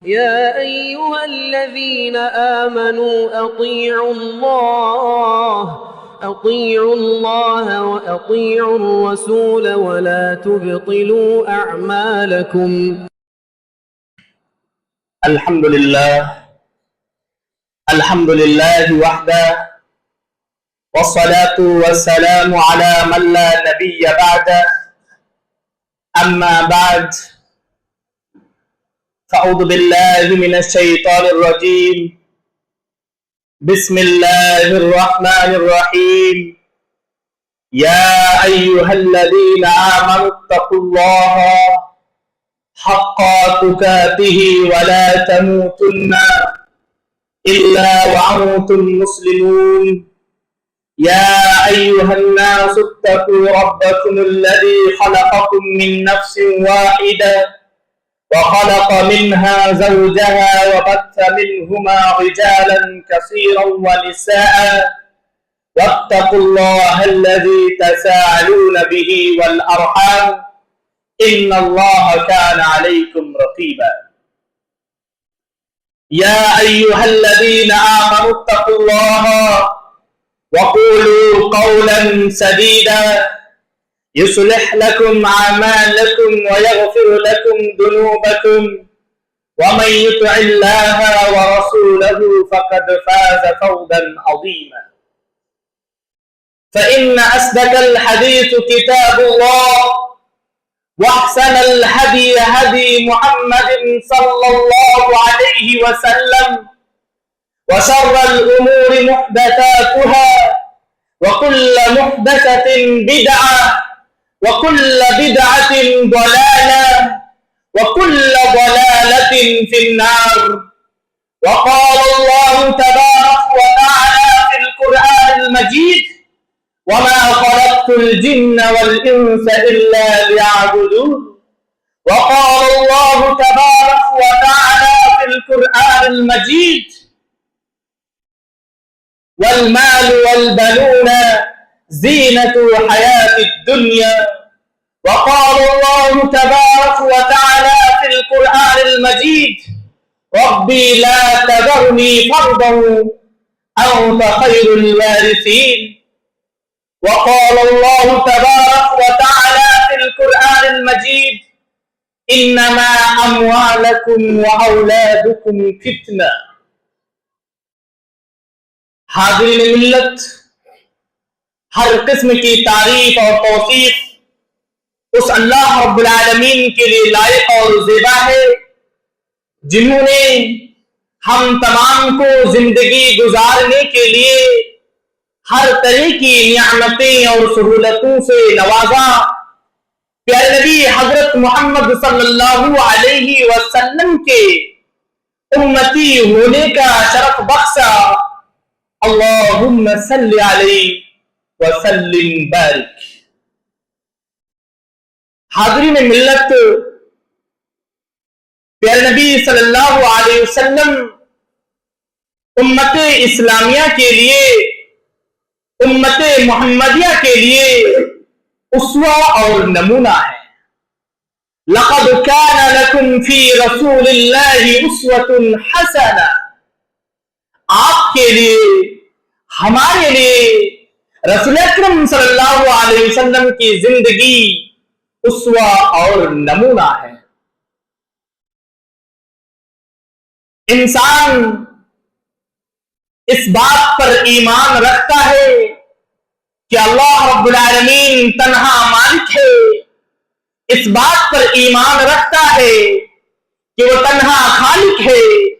يا أيها الذين آمنوا أطيعوا الله وأطيعوا الرسول ولا تبطلوا أعمالكم. الحمد لله وحده والصلاة والسلام على من لا نبي بعده. أما بعد، فأعوذ بالله من الشيطان الرجيم. بسم الله الرحمن الرحيم. يا أيها الذين آمنوا اتقوا الله حق تقاته ولا تموتن إلا وأنتم مسلمون. يا أيها الناس اتقوا ربكم الذي خلقكم من نفس واحدة وخلق منها زوجها وبث منهما رجالا كثيرا ونساء واتقوا الله الذي تساءلون به والأرحام إن الله كان عليكم رقيبا. يا أيها الذين آمنوا اتقوا الله وقولوا قولا سديدا يصلح لكم أعمالكم ويغفر لكم ذنوبكم ومن يطع الله ورسوله فقد فاز فوزا عظيما. فإن أصدق الحديث كتاب الله وأحسن الهدي هدي محمد صلى الله عليه وسلم وشر الأمور محدثاتها وكل محدثة بدعة وكل بدعة ضلالة وكل ضلالة في النار. وقال الله تبارك وتعالى في القرآن المجيد: وما خلقت الجن والإنس إلا ليعبدون. وقال الله تبارك وتعالى في القرآن المجيد: والمال والبنون زينة الحياة الدنيا. وقال الله تبارك وتعالى في القرآن المجيد: ربي لا تذرني فردا أنت خير الوارثين. وقال الله تبارك وتعالى في القرآن المجيد: إنما أموالكم وأولادكم فتنة. حاضرین ملت، ہر قسم کی تعریف اور توصیف اس اللہ رب العالمین کے لیے لائق اور زیبا ہے جنہوں نے ہم تمام کو زندگی گزارنے کے لیے ہر طرح کی نعمتیں اور سہولتوں سے نوازا، پیارے نبی حضرت محمد صلی اللہ علیہ وسلم کے امتی ہونے کا شرف بخشا۔ اللہم صلی علیہ وسلم بارک۔ حاضرین ملت، پیارے نبی صلی اللہ علیہ وسلم امت اسلامیہ کے لیے، امت محمدیہ کے لیے اسوہ اور نمونہ ہے۔ لقد كان لكم في رسول الله اسوة حسنة۔ آپ کے لیے، ہمارے لیے رسول اکرم صلی اللہ علیہ وسلم کی زندگی اسوہ اور نمونہ ہے۔ انسان اس بات پر ایمان رکھتا ہے کہ اللہ رب العالمین تنہا مالک ہے، اس بات پر ایمان رکھتا ہے کہ وہ تنہا خالق ہے،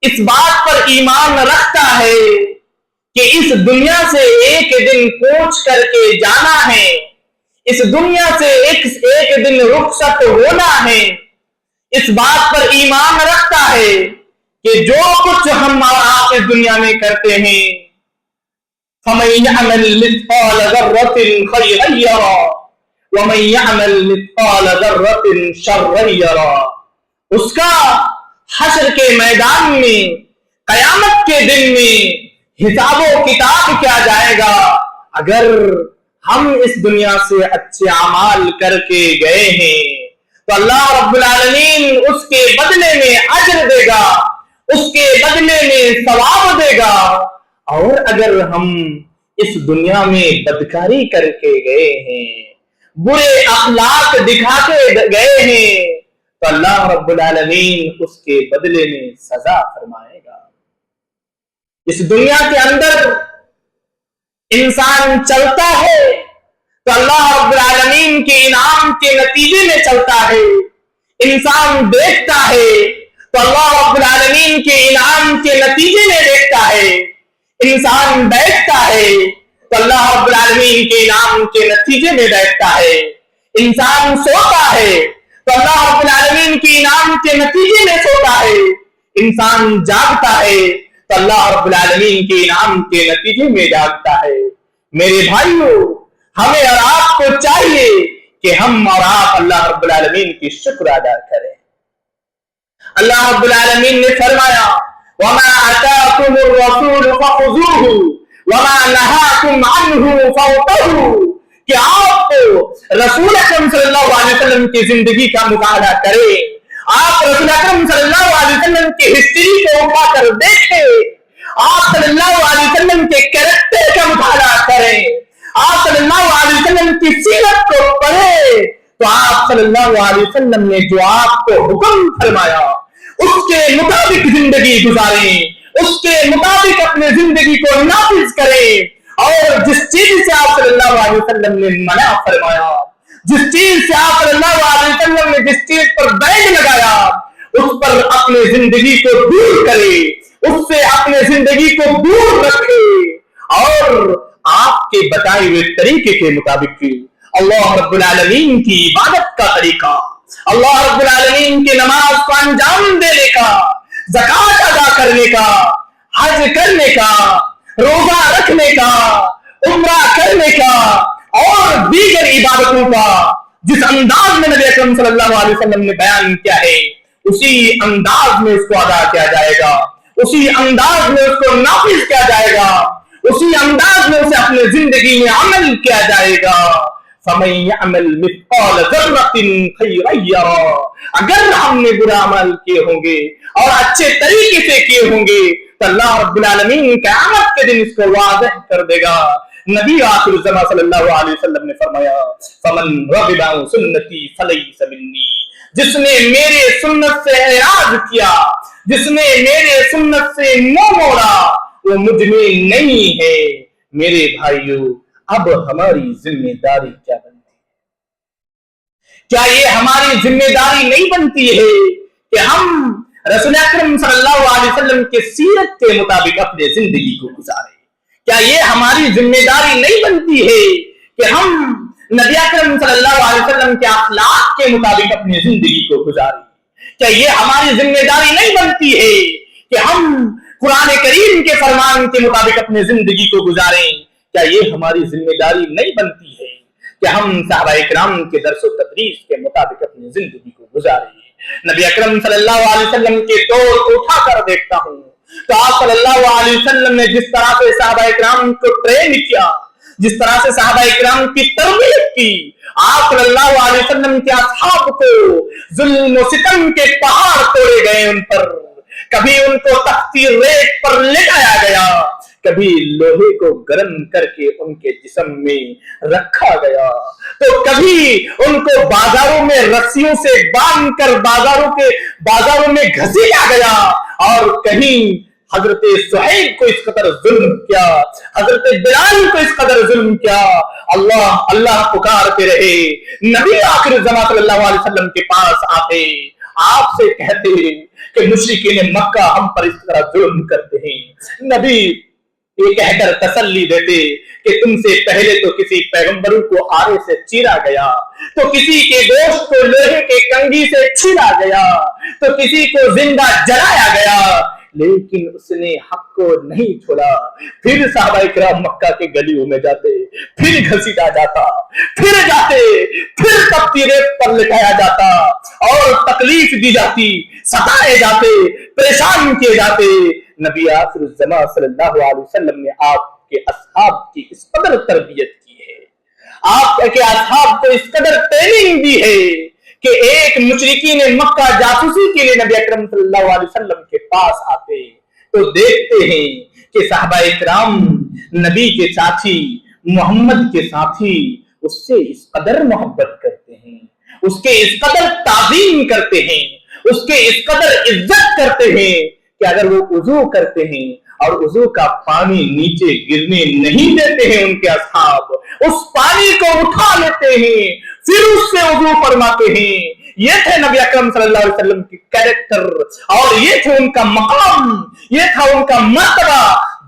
اس بات پر ایمان رکھتا ہے کہ اس دنیا سے ایک دن کوچ کر کے جانا ہے، اس دنیا سے ایک دن رخصت ہونا ہے۔ اس بات پر ایمان رکھتا ہے کہ جو کچھ ہم آپ اس دنیا میں کرتے ہیں، فَمَن يَعْمَلْ مِثْقَالَ ذَرَّةٍ خَيْرًا يَرَهُ وَمَن يَعْمَلْ مِثْقَالَ ذَرَّةٍ شَرًّا يَرَهُ۔ اس کا حشر کے میدان میں، قیامت کے دن میں حساب و کتاب کیا جائے گا۔ اگر ہم اس دنیا سے اچھے اعمال کر کے گئے ہیں تو اللہ رب العالمین اس کے بدلے میں اجر دے گا، اس کے بدلے میں ثواب دے گا۔ اور اگر ہم اس دنیا میں بدکاری کر کے گئے ہیں، برے اخلاق دکھا کے گئے ہیں، تو اللہ رب العالمین اس کے بدلے میں سزا فرمائے گا۔ اس دنیا کے اندر انسان چلتا ہے تو اللہ رب العالمین کے انعام کے نتیجے میں چلتا ہے، انسان دیکھتا ہے تو اللہ رب العالمین کے انعام کے نتیجے میں دیکھتا ہے، انسان بیٹھتا ہے تو اللہ رب العالمین کے انعام کے نتیجے میں بیٹھتا ہے، انسان سوتا ہے تو اللہ رب العالمین کے انعام کے نتیجے میں سوتا ہے، انسان جاگتا ہے تو اللہ رب العالمین کے انعام کے نتیجے میں جاگتا ہے۔ میرے بھائیوں، ہمیں اور آپ کو چاہیے کہ ہم اور آپ اللہ رب العالمین کی شکر ادا کریں۔ اللہ رب العالمین نے فرمایا وَمَا آتَاكُمُ الرَّسُولُ فَخُذُوهُ وَمَا نَهَاكُمْ عَنْهُ فَانْتَهُوا، کہ آپ رسول اکرم صلی اللہ علیہ وسلم کی زندگی کا مطالعہ کریں، آپ رسول اکرم صلی اللہ علیہ وسلم کی ہسٹری کو اٹھا کر دیکھیں، آپ صلی اللہ علیہ وسلم کے کیریکٹر کا مطالعہ کریں، آپ صلی اللہ علیہ وسلم کی سیرت کو پڑھیں، تو آپ صلی اللہ علیہ وسلم نے جو آپ کو حکم فرمایا اس کے مطابق زندگی گزاریں، اس کے مطابق اپنے زندگی کو نافذ کریں، اور جس چیز سے آپ صلی اللہ علیہ وسلم نے منع فرمایا، جس چیز سے آپ صلی اللہ علیہ وسلم نے جس چیز پر بیگ لگایا اس پر اپنے زندگی کو دور کرے، اس سے اپنے زندگی کو دور رکھے، اور آپ کے بتائے ہوئے طریقے کے مطابق اللہ رب العالمین کی عبادت کا طریقہ، اللہ رب العالمین کی نماز کو انجام دینے کا، زکوٰۃ ادا کرنے کا، حج کرنے کا، روزہ رکھنے کا، عمرہ کرنے کا، اور دیگر عبادتوں کا جس انداز میں نبی اکرم صلی اللہ علیہ وسلم نے بیان کیا ہے اسی انداز میں اس کو ادا کیا جائے گا، اسی انداز میں اس کو نافذ کیا جائے گا، اسی انداز میں اسے اپنے زندگی میں عمل کیا جائے گا۔ فَمَن يَعْمَلْ مِثْقَالَ ذَرَّةٍ خَيْرًا يَرَهُ، اگر ہم نے برا عمل کیے ہوں گے اور اچھے طریقے سے کیے ہوں گے تو اللہ رب العالمین قیامت کے دن اس کو واضح کر دے گا۔ نبی آخر الزمان صلی اللہ علیہ وسلم نے فرمایا فَمَن رَغِبَ عَن سُنَّتِي فَلَيْسَ مِنِّي، جس نے میرے سنت سے اعراض کیا، جس نے میرے سنت سے منہ موڑا، وہ مجھ میں نہیں ہے۔ میرے بھائیوں، اب ہماری ذمہ داری کیا بنتی ہے؟ کیا یہ ہماری ذمہ داری نہیں بنتی ہے کہ ہم رسول اکرم صلی اللہ علیہ وسلم کے سیرت کے مطابق اپنے زندگی کو گزاریں؟ کیا یہ ہماری ذمہ داری نہیں بنتی ہے کہ ہم نبی اکرم صلی اللہ علیہ وسلم کے اخلاق کے مطابق اپنی زندگی کو گزاریں؟ کیا یہ ہماری ذمہ داری نہیں بنتی ہے کہ ہم قرآن کریم کے فرمان کے مطابق اپنی زندگی کو گزاریں؟ کیا یہ ہماری ذمہ داری نہیں بنتی ہے کہ ہم صحابہ اکرام کے درس و تدریس کے مطابق اپنی زندگی کو گزاریں؟ نبی اکرم صلی اللہ علیہ وسلم کے دور کو اٹھا کر دیکھتا ہوں تو آپ صلی اللہ علیہ وسلم نے جس طرح سے صحابہ اکرام کو ٹرین کیا، جس طرح سے صحابہ اکرام کی تربیت کی، آپ صلی اللہ علیہ وسلم کے اصحاب کو ظلم و ستم کے پہاڑ توڑے گئے، ان پر کبھی ان کو تختی ریت پر لٹایا گیا، کبھی لوہے کو گرم کر کے ان کے جسم میں رکھا گیا، تو کبھی ان کو بازاروں میں رسیوں سے باندھ کر بازاروں میں گھسیٹا گیا، اور کہیں حضرت صہیب کو اس قدر ظلم کیا، حضرت بلال کو اس قدر ظلم کیا۔ اللہ اللہ پکارتے رہے، نبی آخر الزمان صلی اللہ علیہ وسلم کے پاس آتے، آپ سے کہتے کہ مشرکین مکہ ہم پر اس طرح ظلم کرتے ہیں، نبی یہ کہہ کر تسلی دیتے کہ تم سے پہلے تو کسی پیغمبروں کو آرے سے چیرا گیا، تو کسی کے گوشت کو لوہے کے کنگھی سے چھیلا گیا، تو کسی کو زندہ جلایا گیا، لیکن اس نے حق کو نہیں چھوڑا۔ پھر صحابہ اکرام مکہ کے گلیوں میں جاتے، پھر گھسیٹا جاتا، پھر تپتی ریت پر لٹایا جاتا، اور تکلیف دی جاتی، ستائے جاتے، پریشان کیے جاتے۔ نبی آخر الزمان صلی اللہ علیہ وسلم نے آپ کے اصحاب کی اس قدر تربیت کی ہے، آپ کے اصحاب کو اس قدر ٹریننگ دی ہے کہ ایک مشرکین مکہ جاسوسی کے لیے نبی اکرم صلی اللہ علیہ وسلم کے پاس آتے تو دیکھتے ہیں کہ صحابہ اکرام نبی کے ساتھی محمد کے ساتھی اس سے اس قدر محبت کرتے ہیں، اس کے اس قدر تعظیم کرتے ہیں، اس کے اس قدر عزت کرتے ہیں کہ اگر وہ وضو کرتے ہیں اور وضو کا پانی نیچے گرنے نہیں دیتے ہیں ان کے اصحاب، اس پانی کو اٹھا لیتے ہیں پھر اس سے وضو فرماتے ہیں۔ یہ تھے نبی اکرم صلی اللہ علیہ وسلم کی کیریکٹر، اور یہ تھے ان کا مقام، یہ تھا ان کا مرتبہ،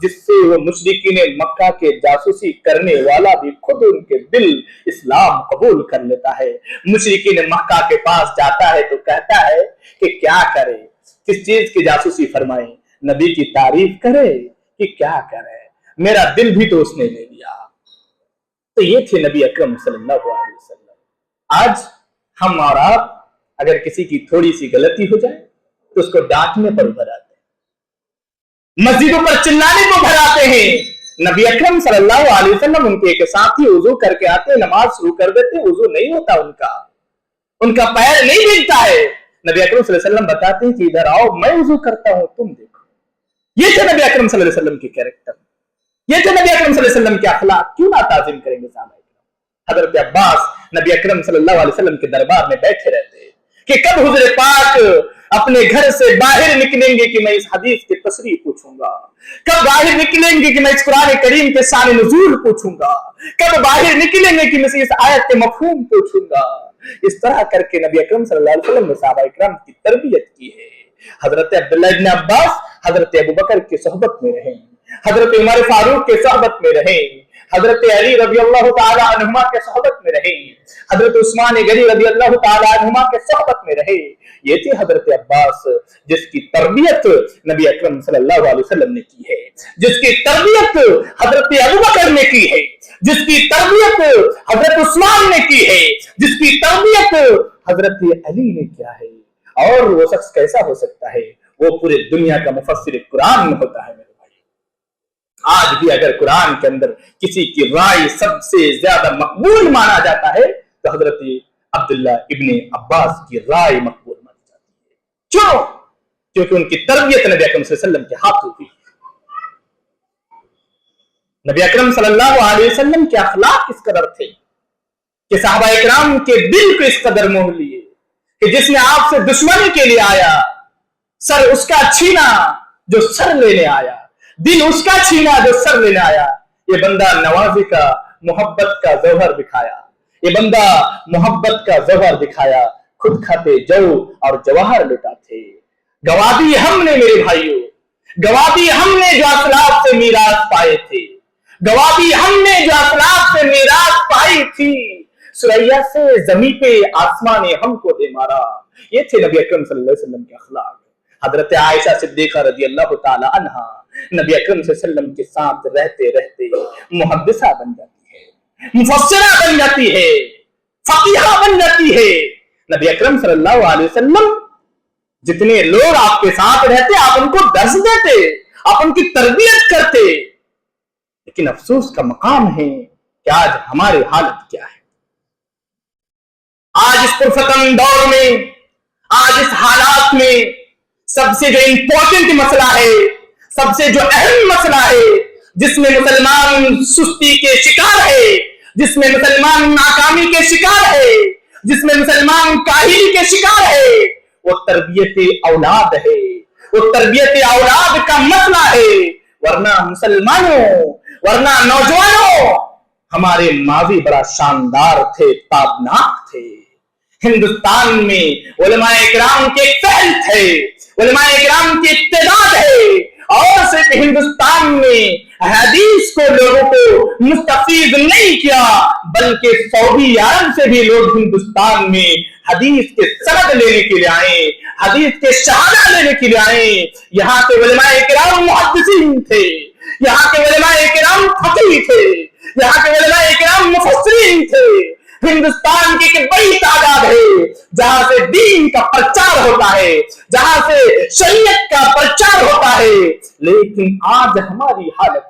جس سے وہ مشرکین مکہ کے جاسوسی کرنے والا بھی خود ان کے دل اسلام قبول کر لیتا ہے۔ مشرکین مکہ کے پاس جاتا ہے تو کہتا ہے کہ کیا کرے، کس چیز کی جاسوسی فرمائے، نبی کی تعریف کرے کہ کیا کرے، میرا دل بھی تو اس نے لے لیا۔ تو یہ تھے نبی اکرم صلی اللہ علیہ وسلم۔ آج ہم اور آپ اگر کسی کی تھوڑی سی غلطی ہو جائے تو اس کو ڈانٹنے پر ابھر آتے ہیں، مسجدوں پر چلانے کو ابھر آتے ہیں۔ نبی اکرم صلی اللہ علیہ وسلم ان کے ایک ساتھی وضو کر کے آتے، نماز شروع کر دیتے، وضو نہیں ہوتا، ان کا پیر نہیں بھیگتا ہے۔ نبی اکرم صلی اللہ علیہ وسلم بتاتے ہیں کہ ادھر آؤ، میں وضو کرتا ہوں، تم دیکھو۔ یہ تھے نبی اکرم صلی اللہ علیہ وسلم کے کیریکٹر، یہ تھے نبی اکرم صلی اللہ علیہ وسلم کے اخلاق۔ کیوں نہ تعظیم کریں گے صحابہ اکرام؟ حضرت عباس نبی اکرم صلی اللہ علیہ وسلم کے دربار میں بیٹھے رہتے کہ کب حضور پاک اپنے گھر سے باہر نکلیں گے کہ میں اس حدیث کی تشریح پوچھوں گا، کب باہر نکلیں گے کہ میں اس قرآن کریم کے شان نزول پوچھوں گا، کب باہر نکلیں گے کہ میں اس آیت کے مفہوم پوچھوں گا۔ اس طرح کر کے نبی اکرم صلی اللہ علیہ وسلم نے صحابہ اکرام کی تربیت کی ہے۔ حضرت عبداللہ ابن عباس حضرت ابوبکر کی صحبت میں رہیں، حضرت عمر فاروق کے صحبت میں رہیں، حضرت علی رضی اللہ تعالی عنہما کے صحبت میں رہے، حضرت عثمان غنی رضی اللہ تعالی عنہما کے صحبت میں رہے۔ یہ تھے حضرت عباس جس کی تربیت نبی اکرم صلی اللہ علیہ وسلم نے کی ہے، جس کی تربیت حضرت ابوبکر نے کی ہے، جس کی تربیت حضرت عثمان نے کی ہے، جس کی تربیت حضرت علی نے کیا ہے۔ اور وہ شخص کیسا ہو سکتا ہے؟ وہ پورے دنیا کا مفسر قرآن میں ہوتا ہے۔ آج بھی اگر قرآن کے اندر کسی کی رائے سب سے زیادہ مقبول مانا جاتا ہے تو حضرت عبداللہ ابن عباس کی رائے مقبول مانی جاتی ہے۔ کیوں؟ کیونکہ ان کی تربیت نبی اکرم صلی اللہ علیہ وسلم کے ہاتھوں ہوئی۔ نبی اکرم صلی اللہ علیہ وسلم کے اخلاق اس قدر تھے کہ صحابہ اکرام کے دل کو اس قدر موہ لیے کہ جس نے آپ سے دشمنی کے لیے آیا، سر اس کا چھینا جو سر لینے آیا، دل اس کا چھینا جو سر لینے آیا۔ یہ بندہ نوازی کا محبت کا جوہر دکھایا، یہ بندہ محبت کا جوہر دکھایا، خود کھاتے جو اور جواہر لٹاتے۔ گوا دی ہم نے میرے بھائیوں، گوا دی ہم نے جو اسلاف سے میراث پائے تھے، گوا دی ہم نے جو اسلاف سے میراث پائی تھی، سریا سے زمین پہ آسمان نے ہم کو دے مارا۔ یہ تھے نبی اکرم صلی اللہ علیہ وسلم کے اخلاق۔ حضرت عائشہ صدیقہ رضی اللہ تعالی عنہا نبی اکرم صلی اللہ علیہ وسلم کے ساتھ رہتے رہتے محدثہ بن جاتی ہے، مفسرہ بن جاتی ہے، فقیہہ بن جاتی ہے۔ نبی اکرم صلی اللہ علیہ وسلم جتنے لوگ آپ کے ساتھ رہتے آپ ان کو درس دیتے، آپ ان کی تربیت کرتے، لیکن افسوس کا مقام ہے کہ آج ہماری حالت کیا ہے۔ آج اس پرفتن دور میں، آج اس حالات میں سب سے جو امپورٹنٹ مسئلہ ہے، سب سے جو اہم مسئلہ ہے، جس میں مسلمان سستی کے شکار ہے، جس میں مسلمان ناکامی کے شکار ہے، جس میں مسلمان کاہلی کے شکار ہے، وہ تربیت اولاد ہے، وہ تربیت اولاد کا مسئلہ ہے۔ ورنہ مسلمانوں، ورنہ نوجوانوں، ہمارے ماضی بڑا شاندار تھے، تابناک تھے۔ ہندوستان میں علماء اکرام کے فہل تھے، علماء اکرام کی اتحاد ہے، اور صرف ہندوستان میں حدیث کو لوگوں کو مستفید نہیں کیا بلکہ سعودی عرب سے بھی لوگ ہندوستان میں حدیث کے سند لینے کے لیے آئے، حدیث کے شہادہ لینے کے لیے آئے۔ یہاں کے علماء اکرام محدثین تھے، یہاں کے علماء اکرام فقیہ تھے، یہاں کے علماء اکرام مفسرین تھے۔ ہندوستان کی ایک بڑی تعداد ہے جہاں سے دین کا پرچار ہوتا ہے، جہاں سے شریعت کا پرچار ہوتا ہے، لیکن آج ہماری حالت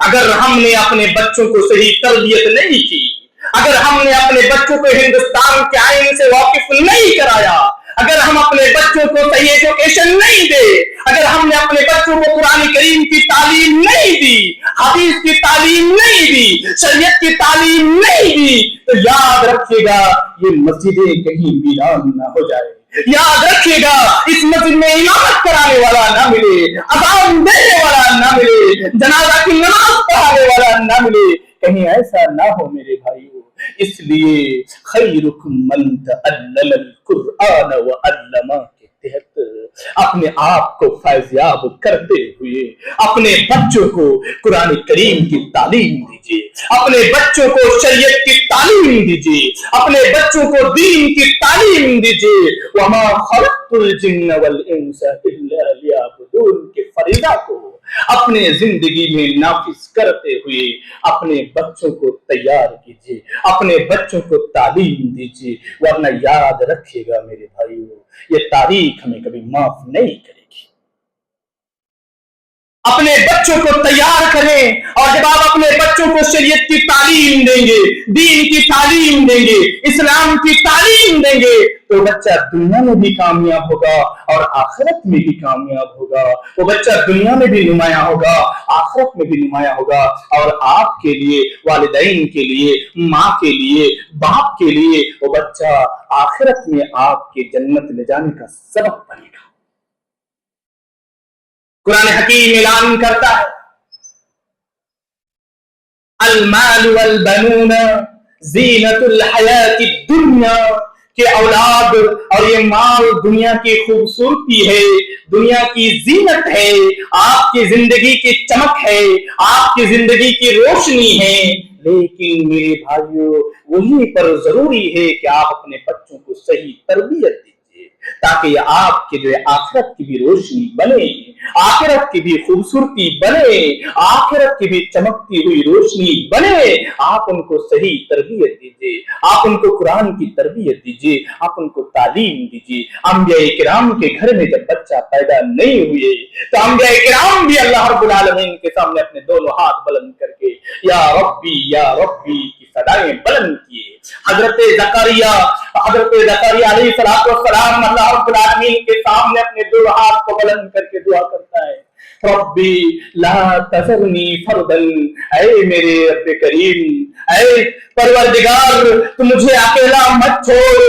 اگر ہم نے اپنے بچوں کو صحیح تربیت نہیں کی، اگر ہم نے اپنے بچوں کو ہندوستان کے آئین سے واقف نہیں کرایا، اگر ہم اپنے بچوں کو صحیح ایجوکیشن نہیں دے، اگر ہم نے اپنے بچوں کو قرآن کریم کی تعلیم نہیں دی، حدیث کی تعلیم نہیں دی، شریعت کی تعلیم نہیں دی، تو یاد رکھیے گا یہ مسجدیں کہیں ویران نہ ہو جائے، یاد رکھیے گا اس مسجد میں امامت کرانے والا نہ ملے، اذان دینے والا نہ ملے، جنازہ کی نماز پڑھانے والا نہ ملے، کہیں ایسا نہ ہو میرے بھائیو۔ اس لیے خیرکم من تعلم القرآن وعلمہ کے تحت اپنے آپ کو فیضیاب کرتے ہوئے اپنے بچوں کو قرآن کریم کی تعلیم دیجیے، اپنے بچوں کو شریعت کی تعلیم دیجیے، اپنے بچوں کو دین کی تعلیم دیجیے۔ وما خلقت الجن والانس الا لیعبدون کے فریضہ کو اپنے زندگی میں نافذ کرتے ہوئے اپنے بچوں کو تیار کیجیے، اپنے بچوں کو تعلیم دیجیے، ورنہ یاد رکھیے گا میرے بھائیو یہ تاریخ ہمیں کبھی معاف نہیں کرے گی۔ اپنے بچوں کو تیار کریں، اور جب آپ اپنے بچوں کو شریعت کی تعلیم دیں گے، دین کی تعلیم دیں گے، اسلام کی تعلیم دیں گے، تو بچہ دنیا میں بھی کامیاب ہوگا اور آخرت میں بھی کامیاب ہوگا۔ وہ بچہ دنیا میں بھی نمایاں ہوگا، آخرت میں بھی نمایاں ہوگا، اور آپ کے لیے، والدین کے لیے، ماں کے لیے، باپ کے لیے وہ بچہ آخرت میں آپ کے جنت لے جانے کا سبب بنے گا۔ قرآن حکیم اعلان کرتا ہے المال والبنون زینت الحیات الدنیا، کہ اولاد اور یہ مال دنیا کی خوبصورتی ہے، دنیا کی زینت ہے، آپ کی زندگی کی چمک ہے، آپ کی زندگی کی روشنی ہے، لیکن میرے بھائیو وہیں پر ضروری ہے کہ آپ اپنے بچوں کو صحیح تربیت دیجیے، تاکہ یہ آپ کے جو آخرت کی بھی روشنی بنے، آخرت کی بھی خوبصورتی بنے، آخرت کی بھی چمکتی ہوئی روشنی بنے۔ آپ ان کو صحیح تربیت دیجیے، آپ ان کو قرآن کی تربیت دیجیے، آپ ان کو تعلیم دیجیے۔ انبیاء کرام کے گھر میں جب بچہ پیدا نہیں ہوئے تو انبیاء کرام بھی اللہ رب العالمین کے سامنے اپنے دونوں ہاتھ بلند کر کے یا ربی کی صدائیں بلند کیے۔ حضرت زکریا علیہ السلام اللہ رب العالمین کے سامنے اپنے دو ہاتھ کو بلند کر کے دعا کرتا ہے، ربی لا تذرنی فردا، اے میرے رب کریم، اے پروردگار تو مجھے اکیلا مت چھوڑ،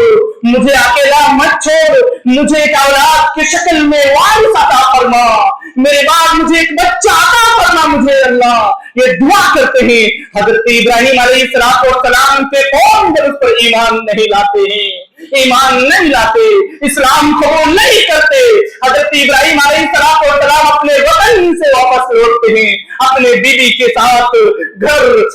مجھے اکیلا مت چھوڑ، مجھے ایک اولاد کی شکل میں وارث عطا فرما، میرے بعد مجھے ایک بچہ عطا فرما مجھے اللہ۔ یہ دعا کرتے ہیں حضرت ابراہیم علیہ السلام کے قوم جب اس پر ایمان نہیں لاتے ہیں، ایمان نہیں لاتے، اسلام قبول نہیں کرتے، حضرت ابراہیم علیہ السلام اپنے وطن سے واپس لوٹتے ہیں، اپنے بیوی کے ساتھ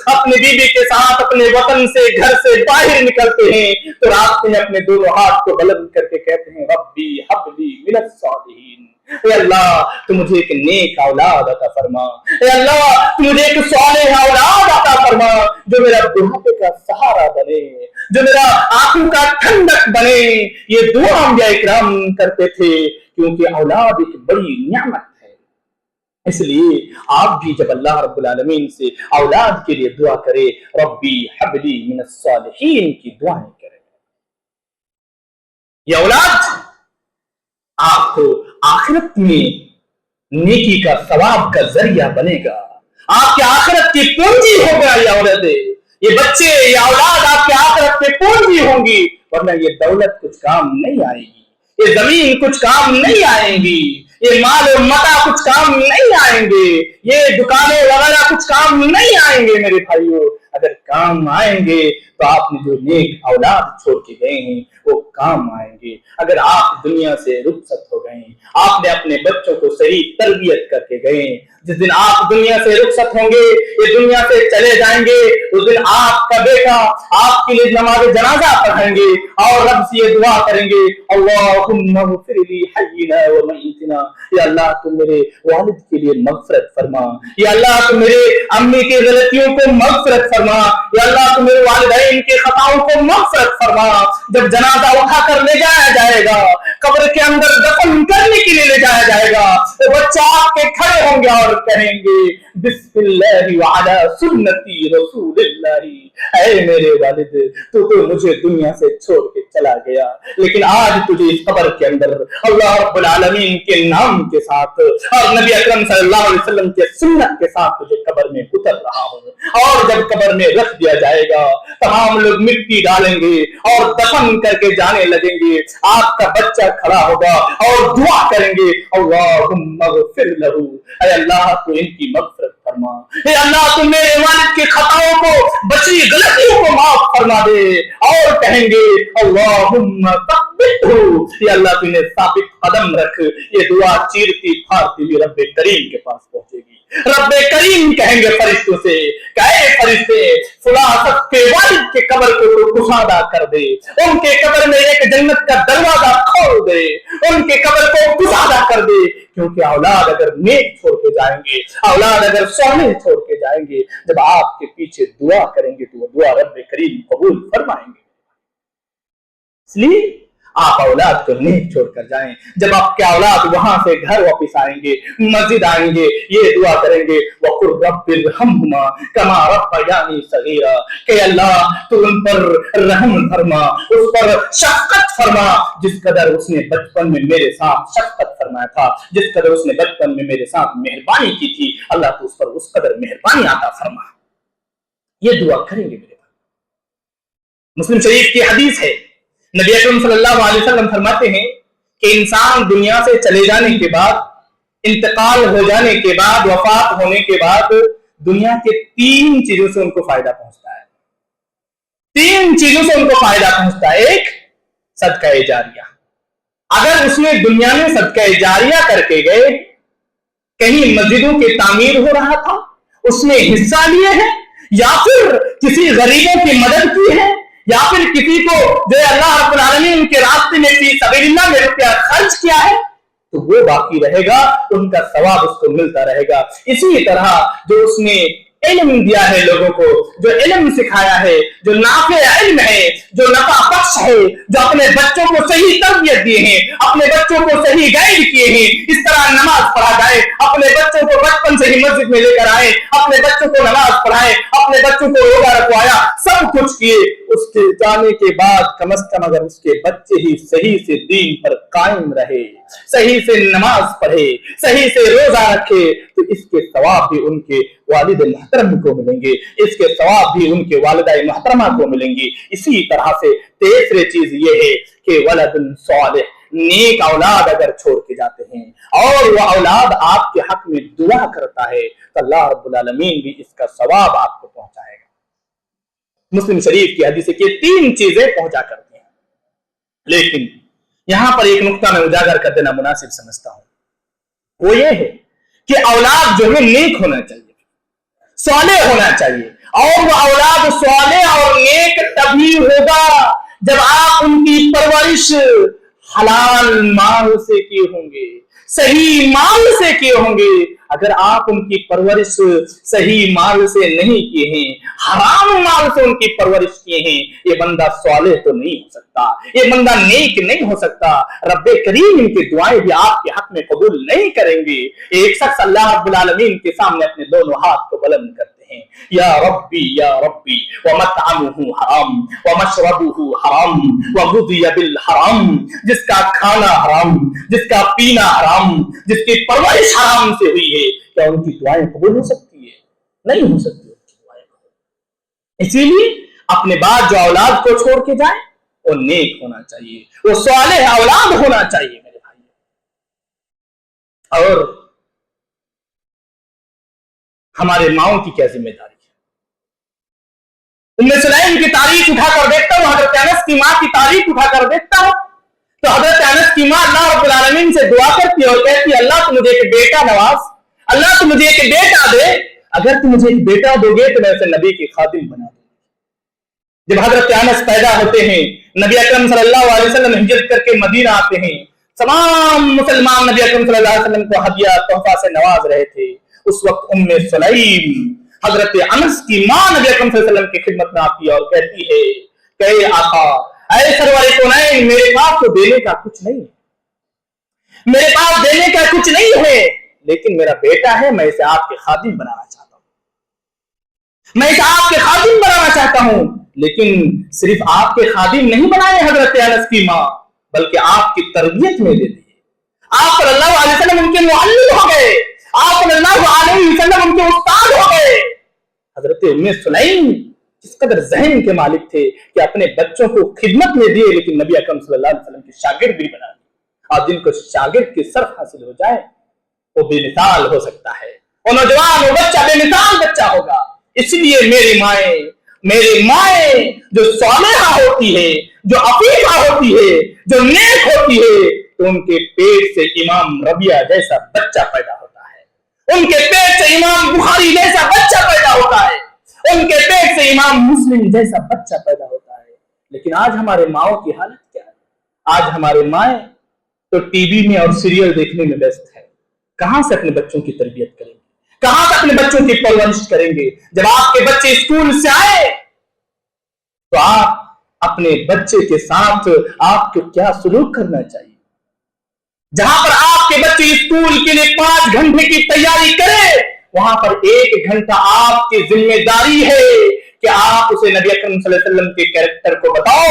اپنے بیوی کے ساتھ اپنے وطن سے گھر سے باہر نکلتے ہیں تو راستے میں اپنے دونوں ہاتھ کو بلند کر کے کہتے ہیں ربی حب لی من الصالحین، اے اللہ تو مجھے ایک نیک اولاد عطا فرما، اے اللہ تو مجھے ایک صالح اولاد عطا فرما جو میرا بڑھاپے کا سہارا بنے، جو میرا آنکھوں کا ٹھنڈک بنے۔ یہ دعا انبیاء کرام کرتے تھے کیونکہ اولاد ایک بڑی نعمت ہے۔ اس لیے آپ بھی جب اللہ رب العالمین سے اولاد کے لیے دعا کرے ربی حب لی من الصالحین کی دعائیں کریں، یہ اولاد آپ کو آخرت میں نیکی کا ثواب کا ذریعہ بنے گا، آپ کے آخرت کی پونجی ہوگا یہ اولادیں، یہ بچے، یہ اولاد آپ کے آخرت کی پونجی ہوں گی، ورنہ یہ دولت کچھ کام نہیں آئے گی، یہ زمین کچھ کام نہیں آئیں گی، یہ مال و متا کچھ کام نہیں آئیں گے، یہ دکانیں وغیرہ کچھ کام نہیں آئیں گے میرے بھائیو۔ اگر کام آئیں گے تو آپ نے جو نیک اولاد چھوڑ کے گئے ہیں وہ کام آئیں گے۔ اگر آپ دنیا سے رخصت ہو گئے ہیں، آپ نے اپنے بچوں کو صحیح تربیت کر کے گئے ہیں، جس دن آپ دنیا سے رخصت ہوں گے، یہ دنیا سے چلے جائیں گے، اس دن آپ کا بیٹا آپ کے لیے نماز جنازہ پڑھیں گے اور رب سے یہ دعا کریں گے اللہم اغفر لی حینا و میتنا، یا اللہ تم میرے والد کے لیے مغفرت فرما، یا اللہ تم میرے امی کی غلطیوں کو مغفرت فرما۔ فرما, یا اللہ تو میرے والدین کے خطاؤں کو مغفرت فرما. جب جنازہ اٹھا کر لے جایا جائے گا, قبر کے اندر دفن کرنے کے لیے لے جایا جائے گا, تو بچہ آپ کے کھڑے ہوں گے اور کہیں گے بسم اللہ وعلی سنتی رسول اللہ. اے میرے والد, تو مجھے دنیا سے چھوڑ کے چلا گیا, لیکن آج تجھے اس قبر کے اندر اللہ رب العالمین کے نام کے ساتھ اور نبی اکرم صلی اللہ علیہ وسلم کے سنت کے ساتھ تجھے قبر میں اتر رہا ہوں. اور جب قبر میں رکھ دیا جائے گا, تمام لوگ مٹی ڈالیں گے اور دفن کر کے جانے لگیں گے. آپ کا بچہ کھڑا ہوگا اور دعا کریں گے اللہم اغفر لہو, اے اللہ تو ان کی مغفرت فرما, اے اللہ تو میرے والد کے خطاؤں کو, بچی غلطیوں کو معاف فرما دے. اور کہیں گے اللہم ثبتہ, یا اللہ تو انہیں ثابت قدم رکھ. یہ دعا چیرتی پھاڑتی ہوئی رب کریم کے پاس پہنچے گی. رب کریم کہیں گے فرشتوں سے کہ اے فرشتے, فلاں شخص کے والد کے قبر کو تو کشادہ کر دے, ان کے قبر میں ایک جنت کا دروازہ کھول دے, ان کے قبر کو کشادہ کر دے. کیونکہ اولاد اگر نیک چھوڑ کے جائیں گے, اولاد اگر صالح چھوڑ کے جائیں گے, جب آپ کے پیچھے دعا کریں گے تو وہ دعا رب کریم قبول فرمائیں گے. اس لیے آپ اولاد کو نیک چھوڑ کر جائیں. جب آپ کے اولاد وہاں سے گھر واپس آئیں گے, مسجد آئیں گے, یہ دعا کریں گے وَقُلْ رَبِّ ارْحَمْهُمَا كَمَا رَبَّيَانِي صَغِيرًا, کہ اللہ تو ان پر رحم فرما, اس پر شفقت فرما جس قدر اس نے بچپن میں میرے ساتھ شفقت فرمایا تھا, جس قدر اس نے بچپن میں میرے ساتھ مہربانی کی تھی, اللہ تو اس پر اس قدر مہربانی عطا فرما. یہ دعا کریں گے میرے بھائی. مسلم شریف کی حدیث ہے, نبی اکرم صلی اللہ علیہ وسلم فرماتے ہیں کہ انسان دنیا سے چلے جانے کے بعد, انتقال ہو جانے کے بعد, وفات ہونے کے بعد دنیا کے 3 چیزوں سے ان کو فائدہ پہنچتا ہے. 3 چیزوں سے ان کو فائدہ پہنچتا ہے. ایک, صدقہ جاریہ. اگر اس نے دنیا میں صدقہ جاریہ کر کے گئے, کہیں مسجدوں کی تعمیر ہو رہا تھا, اس نے حصہ لیے ہیں, یا پھر کسی غریبوں کی مدد کی ہے, یا پھر کسی کو جو اللہ رب العالمین کے راستے میں فی سبیل اللہ میں روپیہ خرچ کیا ہے, تو وہ باقی رہے گا, ان کا ثواب اس کو ملتا رہے گا. اسی طرح جو اس نے علم دیا ہے لوگوں کو, جو علم سکھایا ہے, جو نافع علم ہے, جو نفع بخش ہے, جو اپنے بچوں کو صحیح تربیت دیے ہیں, اپنے بچوں کو صحیح گائیڈ کیے ہیں, اس طرح نماز پڑھا جائے, اپنے بچوں کو بچپن سے ہی مسجد میں لے کر آئے, اپنے بچوں کو نماز پڑھائے, اپنے بچوں کو روزہ رکھوایا, سب کچھ کیے. اس کے جانے کے بعد کم از کم اگر اس کے بچے ہی صحیح سے دین پر قائم رہے, صحیح سے نماز پڑھے, صحیح سے روزہ رکھے, تو اس کے ثواب بھی ان کے والد محترم کو ملیں گے, اس کے ثواب بھی ان کے والدہ محترمہ کو ملیں گے. اسی طرح سے تیسری چیز یہ ہے کہ ولد صالح, نیک اولاد اگر چھوڑ کے جاتے ہیں اور وہ اولاد آپ کے حق میں دعا کرتا ہے, تو اللہ رب العالمین بھی اس کا ثواب آپ کو پہنچائے گا. مسلم شریف کی حدیث ہے کہ 3 چیزیں پہنچا کرتی ہیں. لیکن یہاں پر ایک نقطہ میں اجاگر کر دینا مناسب سمجھتا ہوں, وہ یہ ہے کہ اولاد جو ہے نیک ہونا چاہیے, صالح ہونا چاہیے. اور وہ اولاد صالح اور نیک تبھی ہوگا جب آپ ان کی پرورش حلال مال سے کیے ہوں گے, صحیح مال سے کیے ہوں گے. اگر آپ ان کی پرورش صحیح مال سے نہیں کیے ہیں, حرام مال سے ان کی پرورش کیے ہیں, یہ بندہ صالح تو نہیں ہو سکتا, یہ بندہ نیک نہیں ہو سکتا. رب کریم ان کی دعائیں بھی آپ کے حق میں قبول نہیں کریں گے. ایک شخص اللہ رب العالمین کے سامنے اپنے دونوں ہاتھ کو بلند کرتے ہیں, یا ربی ومطعمہ حرام ومشربہ حرام وغذی بالحرام, جس کا کھانا حرام, جس کا پینا حرام, جس کی پرورش حرام سے ہوئی ہے, کیا ان کی دعائیں قبول ہو سکتی ہے؟ نہیں ہو سکتی ان کی دعائیں قبول. اسی لیے اپنے بعد جو اولاد کو چھوڑ کے جائیں وہ نیک ہونا چاہیے, وہ صالح اولاد ہونا چاہیے میرے بھائی. اور ہمارے ماؤں کی کیا ذمہ داری ہے؟ ام سلیم کی تاریخ اٹھا کر دیکھتا ہوں, حضرت انس کی ماں کی تاریخ اٹھا کر دیکھتا ہوں, تو حضرت انس کی ماں اللہ رب العالمین سے دعا کرتی ہے اور کہتی ہے اللہ تو مجھے ایک بیٹا نواز, اللہ تو مجھے ایک بیٹا دے, اگر تم مجھے ایک بیٹا دو گے تو میں اسے نبی کی خادم بنا دوں. جب حضرت انس پیدا ہوتے ہیں, نبی اکرم صلی اللہ علیہ وسلم ہجرت کر کے مدینہ آتے ہیں, تمام مسلمان نبی اکرم صلی اللہ علیہ وسلم کو ہدیہ تحفہ سے نواز رہے تھے. اس وقت ام سلیم حضرت انس کی ماں نبی اکرم صلی اللہ علیہ وسلم کی خدمت میں آتی ہے اور کہتی ہے کہ اے آقا، اے سرور کونین، میرے پاس تو دینے کا کچھ نہیں ہے، میرے پاس دینے کا کچھ نہیں ہے، لیکن میرا بیٹا ہے، میں اسے آپ کے خادم بنانا چاہتا ہوں، میں اسے آپ کے خادم بنانا چاہتا ہوں۔ لیکن صرف آپ کے خادم نہیں بنائے حضرت انس کی ماں، بلکہ آپ کی تربیت میں دے دی۔ آپ صلی اللہ علیہ وسلم ان کے معلم ہو گئے، آپ صلی اللہ علیہ وسلم ان کے استاد ہو گئے۔ حضرت ام سلیم جس قدر ذہن کے مالک تھے کہ اپنے بچوں کو خدمت میں دیے، لیکن نبی اکرم صلی اللہ علیہ وسلم کے شاگرد بھی بنا دیے۔ اور جن کو شاگرد کی صرف حاصل ہو جائے وہ بے مثال ہو سکتا ہے، وہ نوجوان وہ بچہ بے مثال بچہ ہوگا۔ اس لیے میری مائیں جو صالحہ ہوتی ہے، جو عفیفہ ہوتی ہے، جو نیک ہوتی ہے، تو ان کے پیٹ سے امام ربیعہ جیسا بچہ پیدا ہوتا ہے، ان کے پیٹ سے امام بخاری جیسا بچہ پیدا ہوتا ہے، ان کے پیٹ سے امام مسلم جیسا بچہ پیدا ہوتا ہے۔ لیکن آج ہمارے ماؤں کی حالت کیا ہے؟ آج ہمارے مائیں تو ٹی وی میں اور سیریل دیکھنے میں ویست ہے، کہاں سے اپنے بچوں کی تربیت کریں گے، کہاں سے اپنے بچوں کی پرورش کریں گے؟ جب آپ کے بچے اسکول سے آئے تو آپ اپنے بچے کے ساتھ آپ کو کیا سلوک کرنا چاہیے؟ جہاں پر آپ کے بچے اسکول کے لیے 5 گھنٹے کی تیاری کرے، وہاں پر 1 گھنٹہ آپ کی ذمہ داری ہے کہ آپ اسے نبی اکرم صلی اللہ علیہ وسلم کے کیریکٹر کو بتاؤ،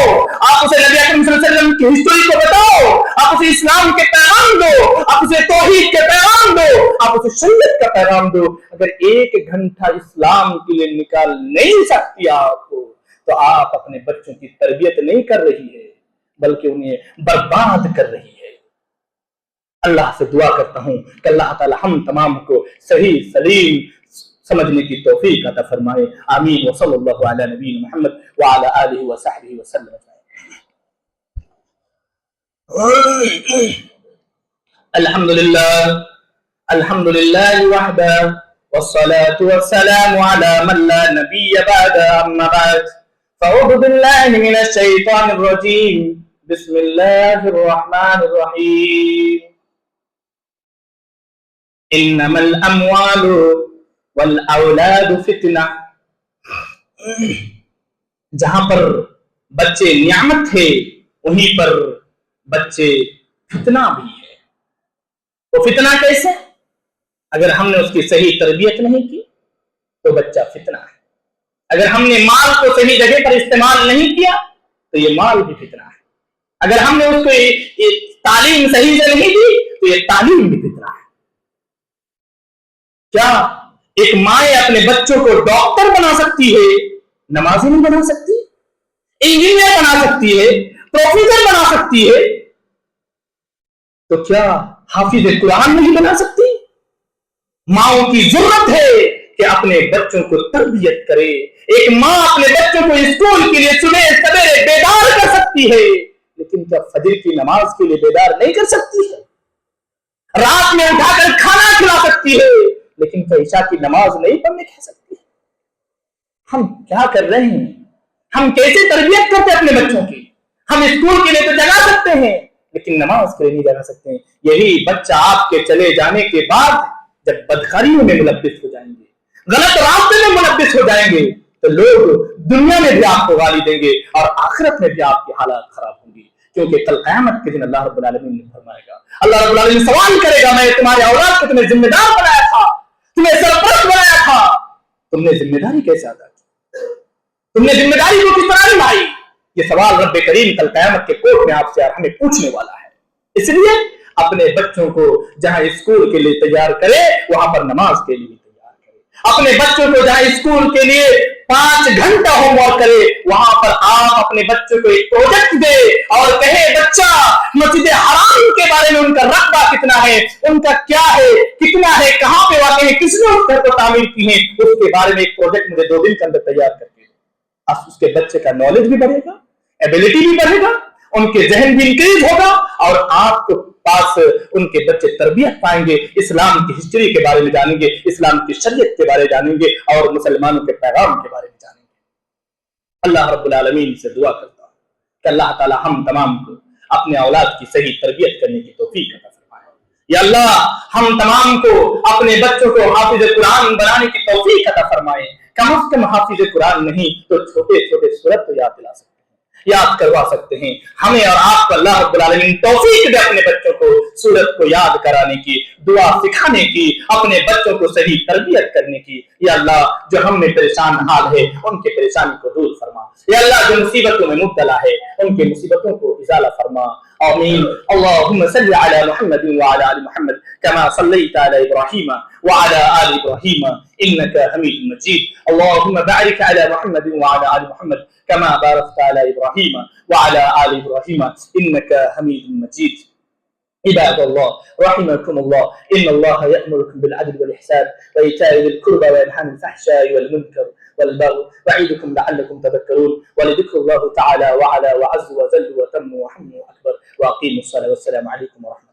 آپ اسے نبی اکرم صلی اللہ علیہ وسلم کی ہسٹوری کو بتاؤ، آپ اسے اسلام کے پیغام دو، آپ اسے توحید کے پیغام دو، آپ اسے شریعت کا پیغام دو۔ اگر 1 گھنٹہ اسلام کے لیے نکال نہیں سکتی آپ کو، تو آپ اپنے بچوں کی تربیت نہیں کر رہی ہے، بلکہ انہیں برباد کر رہی ہے۔ اللہ سے دعا کرتا ہوں کہ اللہ تعالی ہم تمام کو صحیح سلیم سمجھنے کی توفیق عطا فرمائے، آمین۔ وصلی اللہ علی نبینا محمد وعلی آلہ وصحبہ وسلم۔ الحمدللہ وحدہ والصلاة والسلام علی من لا نبی بعد، اما بعد فاعوذ باللہ من الشیطان الرجیم، بسم اللہ الرحمن الرحیم۔ انما الاموال والاولاد فتنہ، جہاں پر بچے نعمت ہے وہیں پر بچے فتنہ بھی ہے۔ وہ فتنہ کیسے؟ اگر ہم نے اس کی صحیح تربیت نہیں کی تو بچہ فتنہ ہے، اگر ہم نے مال کو صحیح جگہ پر استعمال نہیں کیا تو یہ مال بھی فتنہ ہے، اگر ہم نے اس کو تعلیم صحیح سے نہیں دی تو یہ تعلیم بھی فتنہ ہے۔ کیا ایک ماں اپنے بچوں کو ڈاکٹر بنا سکتی ہے، نمازی نہیں بنا سکتی؟ انجینئر بنا سکتی ہے، پروفیسر بنا سکتی ہے، تو کیا حافظ قرآن نہیں بنا سکتی؟ ماؤں کی ضرورت ہے کہ اپنے بچوں کو تربیت کرے۔ ایک ماں اپنے بچوں کو اسکول کے لیے صبح سویرے بیدار کر سکتی ہے، لیکن کیا فجر کی نماز کے لیے بیدار نہیں کر سکتی ہے؟ رات میں اٹھا کر کھانا کھلا سکتی ہے، لیکن کیا عشاء کی نماز نہیں پڑھنے کہہ سکتی ہے؟ ہم کیا کر رہے ہیں؟ ہم کیسے تربیت کرتے ہیں اپنے بچوں کی؟ ہم اسکول کے لیے تو جگا سکتے ہیں لیکن نماز کے لیے نہیں جگا سکتے ہیں۔ یہی بچہ آپ کے چلے جانے کے بعد جب بدکاریوں میں ملبس ہو جائیں گے، غلط راستے میں ملبس ہو جائیں گے، تو لوگ دنیا میں بھی آپ کو گالی دیں گے اور آخرت میں بھی آپ کی حالات خراب ہوں گی، کیونکہ کل قیامت کے دن اللہ رب العالمین نے فرمائے گا، اللہ رب العالمین سوال کرے گا، میں تمہارے اولاد کو تمہیں ذمہ دار بنایا تھا، تمہیں سرپرست بنایا تھا، تم نے ذمہ داری کیسے ادا کی؟ تم نے ذمہ داری کو کس طرح نبھائی؟ یہ سوال رب کریم کل قیامت کے کوٹ میں آپ سے ہمیں پوچھنے والا ہے۔ اس لیے اپنے بچوں کو جہاں اسکول کے لیے تیار کرے وہاں پر نماز کے لیے تیار کرے۔ اپنے بچوں کو جہاں اسکول کے لیے 5 گھنٹہ ہوم ورک کرے وہاں پر آپ اپنے بچوں کو ایک پروجیکٹ دے اور کہے بچہ مسجد حرام کے بارے میں ان کا رقبہ کتنا ہے، ان کا کیا ہے، کتنا ہے، کہاں پہ واقع ہے، کس نے اس گھر کو تعمیر کی ہے، اس کے بارے میں ایک پروجیکٹ مجھے 2 دن کے اندر تیار کر کے دو۔ اس کے بچے کا نالج بھی بڑھے گا، ایبیلٹی بھی بڑھے گا، ان کے ذہن بھی انکریز ہوگا اور آپ کے پاس ان کے بچے تربیت پائیں گے، اسلام کی ہسٹری کے بارے میں جانیں گے، اسلام کی شریعت کے بارے میں جانیں گے اور مسلمانوں کے پیغام کے بارے میں جانیں گے۔ اللہ رب العالمین سے دعا کرتا ہوں کہ اللہ تعالی ہم تمام کو اپنے اولاد کی صحیح تربیت کرنے کی توفیق عطا فرمائے۔ یا اللہ ہم تمام کو اپنے بچوں کو حافظ قرآن بنانے کی توفیق عطا فرمائے. کم از کم حافظ قرآن نہیں تو چھوٹے چھوٹے سورت تو یاد دلا سکتے ہیں، یاد کروا سکتے ہیں. ہمیں اور آپ کو اللہ رب العالمین توفیق دے اپنے بچوں کو سورت کو یاد کرانے کی، دعا سکھانے کی، اپنے بچوں کو صحیح تربیت کرنے کی. یا اللہ جو ہم میں پریشان حال ہے ان کی پریشانی کو دور فرما. یا اللہ جو مصیبتوں میں مبتلا ہے ان کی مصیبتوں کو ازالہ فرما. آمین. اللهم صل على محمد وعلى آل محمد كما صليت على إبراهيم وعلى آل إبراهيم إنك حميد مجيد. اللهم بارك على محمد وعلى آل محمد كما باركت على إبراهيم وعلى آل إبراهيم إنك حميد مجيد. عباد الله رحمكم الله، إن الله يأمركم بالعدل والإحسان وإيتاء ذي القربى وينهى عن الفحشاء والمنكر والبغي يعظكم لعلكم تذكرون. ولذكر الله تعالى وعلى وعز وجل وتم وحمد أكبر. وأقيموا الصلاة والسلام عليكم ورحمة الله.